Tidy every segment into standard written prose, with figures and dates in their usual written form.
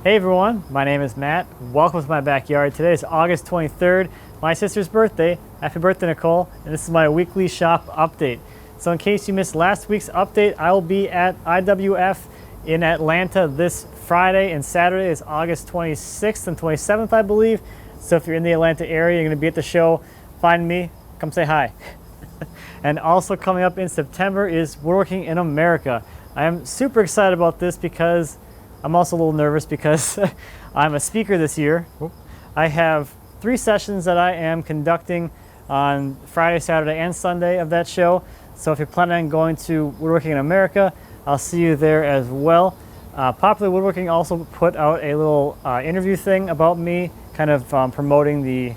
Hey everyone, my name is Matt. Welcome to my backyard. Today is August 23rd, my sister's birthday. Happy birthday, Nicole. And this is my weekly shop update. So in case you missed last week's update, I will be at IWF in Atlanta this Friday, and Saturday is August 26th and 27th, I believe. So if you're in the Atlanta area, you're gonna be at the show, find me, come say hi. And also coming up in September is Woodworking in America. I am super excited about this because I'm also a little nervous because I'm a speaker this year. I have 3 sessions that I am conducting on Friday, Saturday, and Sunday of that show. So if you're planning on going to Woodworking in America, I'll see you there as well. Popular Woodworking also put out a little interview thing about me, kind of promoting the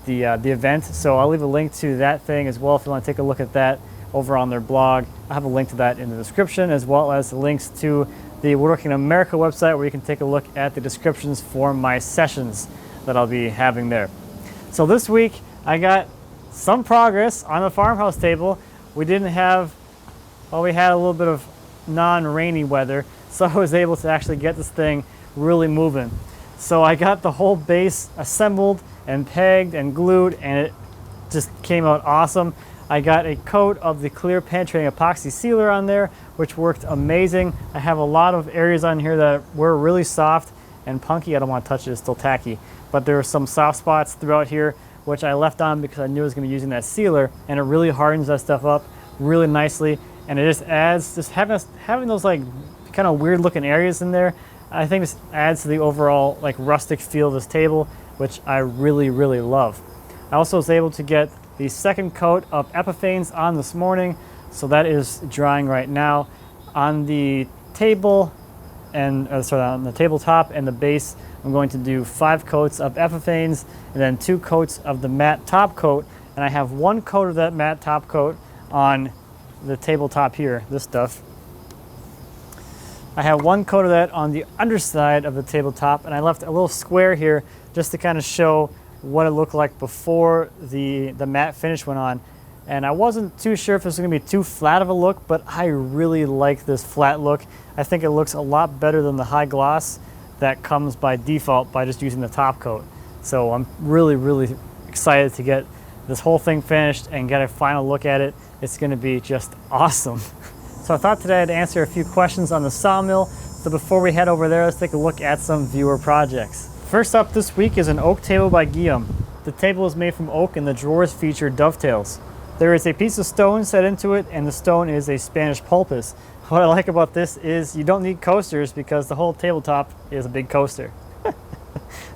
event. So I'll leave a link to that thing as well if you want to take a look at that over on their blog. I have a link to that in the description, as well as the links to the Woodworking in America website where you can take a look at the descriptions for my sessions that I'll be having there. So this week I got some progress on the farmhouse table. We didn't have, well, we had a little bit of non-rainy weather, so I was able to actually get this thing really moving. So I got the whole base assembled and pegged and glued, and it just came out awesome. I got a coat of the clear penetrating epoxy sealer on there, which worked amazing. I have a lot of areas on here that were really soft and punky. I don't want to touch it, it's still tacky. But there were some soft spots throughout here, which I left on because I knew I was going to be using that sealer, and it really hardens that stuff up really nicely. And it just adds, just having those like kind of weird looking areas in there, I think this adds to the overall like rustic feel of this table, which I really, really love. I also was able to get the second coat of Epiphanes on this morning, so that is drying right now. On the table and on the tabletop and the base, I'm going to do 5 coats of Epiphanes and then 2 coats of the matte top coat, and I have 1 coat of that matte top coat on the tabletop here, this stuff. I have 1 coat of that on the underside of the tabletop, and I left a little square here just to kind of show what it looked like before the matte finish went on. And I wasn't too sure if this was going to be too flat of a look, but I really like this flat look. I think it looks a lot better than the high gloss that comes by default by just using the top coat. So I'm really, really excited to get this whole thing finished and get a final look at it. It's going to be just awesome. So I thought today I'd answer a few questions on the sawmill. So before we head over there, let's take a look at some viewer projects. First up this week is an oak table by Guillaume. The table is made from oak and the drawers feature dovetails. There is a piece of stone set into it, and the stone is a Spanish pulpus. What I like about this is you don't need coasters because the whole tabletop is a big coaster.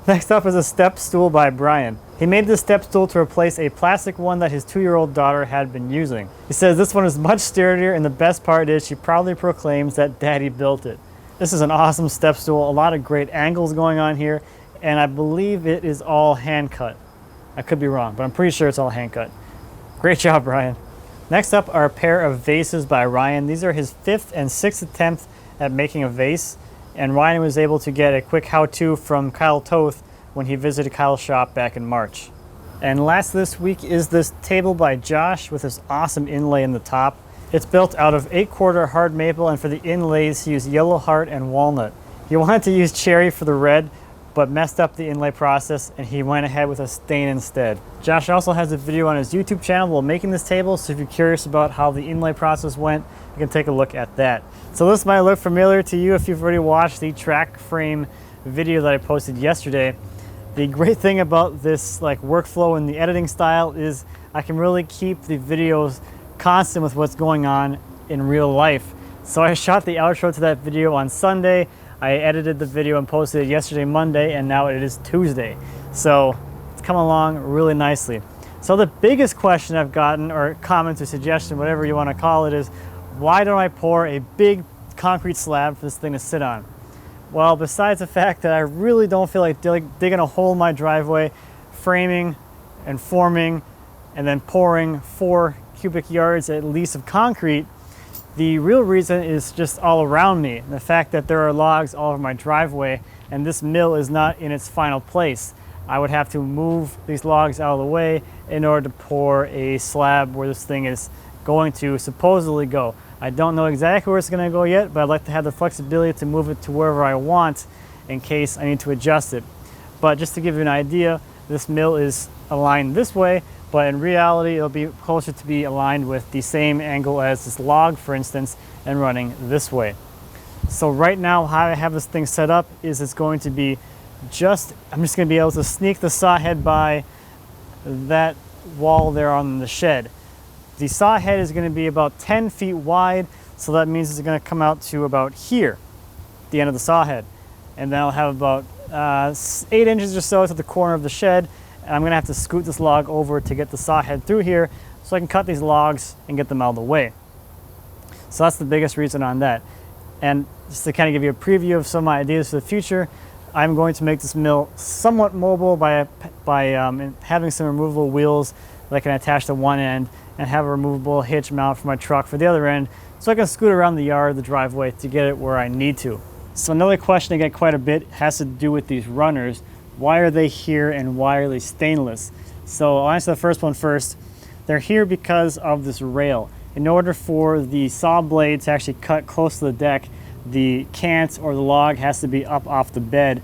Next up is a Stepstool by Brian. He made this Stepstool to replace a plastic one that his 2-year-old daughter had been using. He says this one is much sturdier, and the best part is she proudly proclaims that Daddy built it. This is an awesome Stepstool, a lot of great angles going on here, and I believe it is all hand cut. I could be wrong, but I'm pretty sure it's all hand cut. Great job, Brian. Next up are a pair of vases by Ryan. These are his 5th and 6th attempt at making a vase, and Ryan was able to get a quick how-to from Kyle Toth when he visited Kyle's shop back in March. And last this week is this table by Josh with this awesome inlay in the top. It's built out of 8-quarter hard maple, and for the inlays he used yellow heart and walnut. He wanted to use cherry for the red, but messed up the inlay process, and he went ahead with a stain instead. Josh also has a video on his YouTube channel while making this table, so if you're curious about how the inlay process went, you can take a look at that. So this might look familiar to you if you've already watched the track frame video that I posted yesterday. The great thing about this like workflow and the editing style is I can really keep the videos constant with what's going on in real life. So I shot the outro to that video on Sunday. I edited the video and posted it yesterday, Monday, and now it is Tuesday. So it's come along really nicely. So the biggest question I've gotten, or comment or suggestion, whatever you want to call it, is why don't I pour a big concrete slab for this thing to sit on? Well, besides the fact that I really don't feel like digging a hole in my driveway, framing and forming, and then pouring 4 cubic yards at least of concrete, the real reason is just all around me. The fact that there are logs all over my driveway and this mill is not in its final place. I would have to move these logs out of the way in order to pour a slab where this thing is going to supposedly go. I don't know exactly where it's going to go yet, but I'd like to have the flexibility to move it to wherever I want in case I need to adjust it. But just to give you an idea, this mill is aligned this way, but in reality it'll be closer to be aligned with the same angle as this log, for instance, and running this way. So right now how I have this thing set up is it's going to be I'm just going to be able to sneak the saw head by that wall there on the shed. The saw head is going to be about 10 feet wide, so that means it's going to come out to about here, the end of the saw head. And then I'll have about 8 inches or so to the corner of the shed, and I'm going to have to scoot this log over to get the saw head through here so I can cut these logs and get them out of the way. So that's the biggest reason on that. And just to kind of give you a preview of some ideas for the future, I'm going to make this mill somewhat mobile by having some removable wheels that I can attach to one end and have a removable hitch mount for my truck for the other end, so I can scoot around the yard, the driveway, to get it where I need to. So another question I get quite a bit has to do with these runners. Why are they here and why are they stainless? So I'll answer the first one first. They're here because of this rail. In order for the saw blade to actually cut close to the deck, the cant or the log has to be up off the bed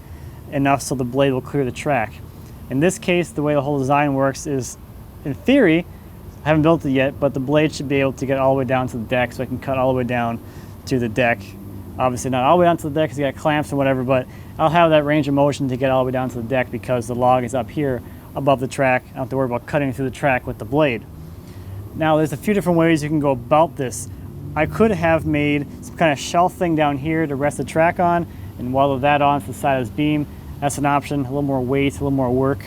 enough so the blade will clear the track. In this case, the way the whole design works is, in theory, I haven't built it yet, but the blade should be able to get all the way down to the deck, so I can cut all the way down to the deck. Obviously not all the way down to the deck because you got clamps and whatever, but I'll have that range of motion to get all the way down to the deck because the log is up here above the track. I don't have to worry about cutting through the track with the blade. Now there's a few different ways you can go about this. I could have made some kind of shelf thing down here to rest the track on and weld that onto the side of this beam. That's an option, a little more weight, a little more work.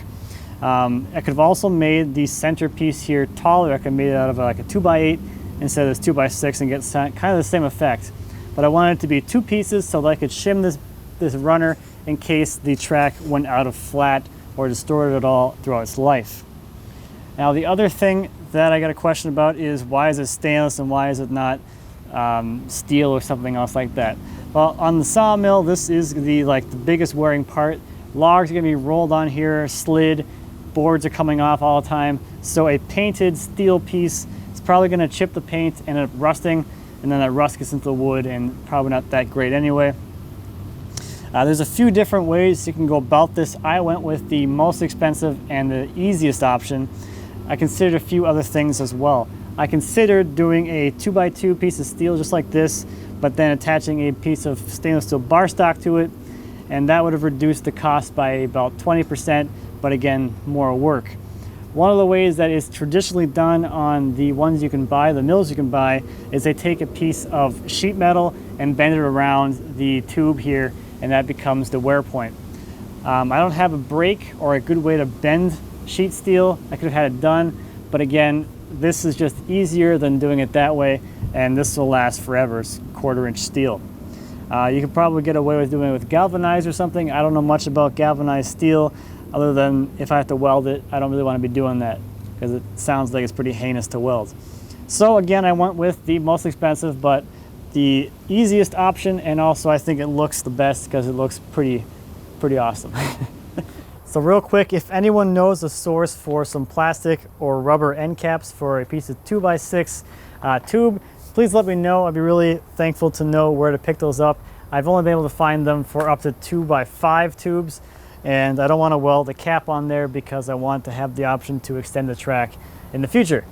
I could have also made the centerpiece here taller. I could have made it out of like a 2x8 instead of this 2x6 and get kind of the same effect. But I wanted it to be 2 pieces so that I could shim this runner in case the track went out of flat or distorted at all throughout its life. Now the other thing that I got a question about is why is it stainless and why is it not steel or something else like that? Well, on the sawmill, this is the biggest wearing part. Logs are going to be rolled on here, slid, boards are coming off all the time. So a painted steel piece is probably going to chip the paint and end up rusting, and then that rust gets into the wood and probably not that great anyway. There's a few different ways you can go about this. I went with the most expensive and the easiest option. I considered a few other things as well. I considered doing a 2x2 piece of steel just like this, but then attaching a piece of stainless steel bar stock to it, and that would have reduced the cost by about 20%, but again, more work. One of the ways that is traditionally done on the ones you can buy, the mills you can buy, is they take a piece of sheet metal and bend it around the tube here, and that becomes the wear point. I don't have a brake or a good way to bend sheet steel. I could have had it done, but again, this is just easier than doing it that way, and this will last forever. It's 1/4 inch steel. You could probably get away with doing it with galvanized or something. I don't know much about galvanized steel, other than if I have to weld it, I don't really want to be doing that because it sounds like it's pretty heinous to weld. So again, I went with the most expensive, but the easiest option, and also I think it looks the best because it looks pretty awesome. So real quick, if anyone knows a source for some plastic or rubber end caps for a piece of 2x6 tube, please let me know. I'd be really thankful to know where to pick those up. I've only been able to find them for up to 2x5 tubes, and I don't want to weld a cap on there because I want to have the option to extend the track in the future.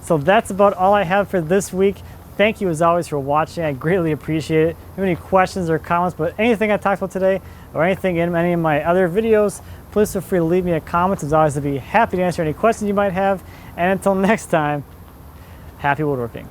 So that's about all I have for this week. Thank you as always for watching. I greatly appreciate it. If you have any questions or comments about anything I talked about today or anything in any of my other videos, please feel free to leave me a comment. As always, I'd be happy to answer any questions you might have. And until next time, happy woodworking.